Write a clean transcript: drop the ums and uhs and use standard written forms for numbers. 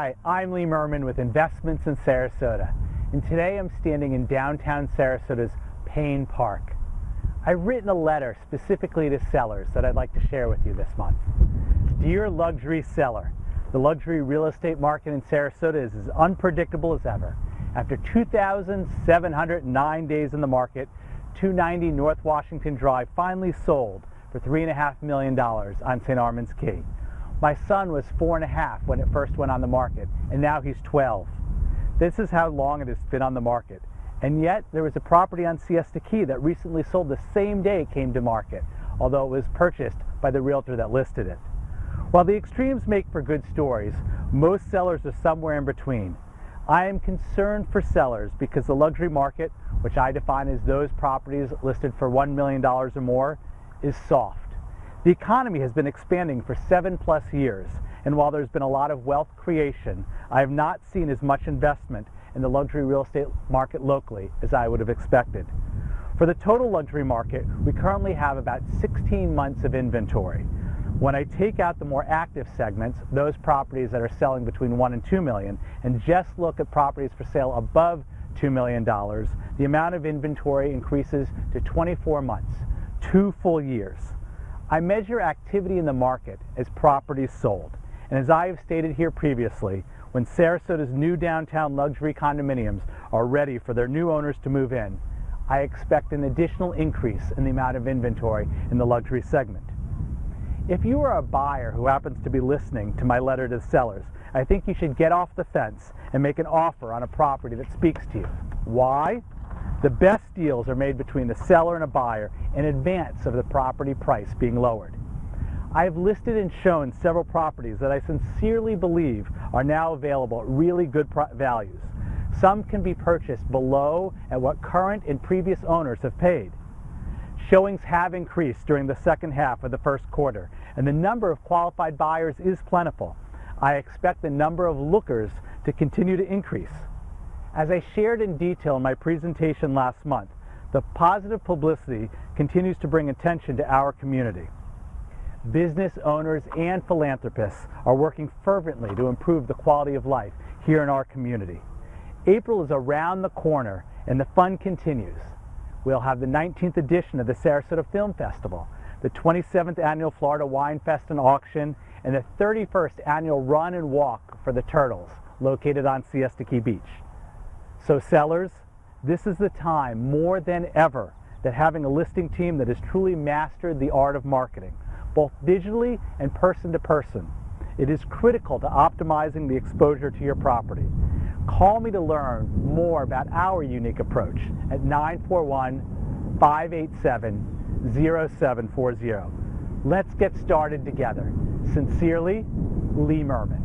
Hi, I'm Lee Merman with Investments in Sarasota, and today I'm standing in downtown Sarasota's Payne Park. I've written a letter specifically to sellers that I'd like to share with you this month. Dear luxury seller, the luxury real estate market in Sarasota is as unpredictable as ever. After 2,709 days in the market, 290 North Washington Drive finally sold for $3.5 million on St. Armand's Key. My son was 4.5 when it first went on the market, and now he's 12. This is how long it has been on the market. And yet, there was a property on Siesta Key that recently sold the same day it came to market, although it was purchased by the realtor that listed it. While the extremes make for good stories, most sellers are somewhere in between. I am concerned for sellers because the luxury market, which I define as those properties listed for $1 million or more, is soft. The economy has been expanding for 7+ years, and while there's been a lot of wealth creation, I have not seen as much investment in the luxury real estate market locally as I would have expected. For the total luxury market, we currently have about 16 months of inventory. When I take out the more active segments, those properties that are selling between $1 and $2 million, and just look at properties for sale above $2 million, the amount of inventory increases to 24 months, 2 full years. I measure activity in the market as properties sold, and as I have stated here previously, when Sarasota's new downtown luxury condominiums are ready for their new owners to move in, I expect an additional increase in the amount of inventory in the luxury segment. If you are a buyer who happens to be listening to my letter to the sellers, I think you should get off the fence and make an offer on a property that speaks to you. Why? The best deals are made between the seller and a buyer in advance of the property price being lowered. I have listed and shown several properties that I sincerely believe are now available at really good values. Some can be purchased below at what current and previous owners have paid. Showings have increased during the second half of the first quarter, and the number of qualified buyers is plentiful. I expect the number of lookers to continue to increase. As I shared in detail in my presentation last month, the positive publicity continues to bring attention to our community. Business owners and philanthropists are working fervently to improve the quality of life here in our community. April is around the corner and the fun continues. We'll have the 19th edition of the Sarasota Film Festival, the 27th Annual Florida Wine Fest and Auction, and the 31st Annual Run and Walk for the Turtles, located on Siesta Key Beach. So sellers, this is the time more than ever that having a listing team that has truly mastered the art of marketing, both digitally and person to person. It is critical to optimizing the exposure to your property. Call me to learn more about our unique approach at 941-587-0740. Let's get started together. Sincerely, Lee Merman.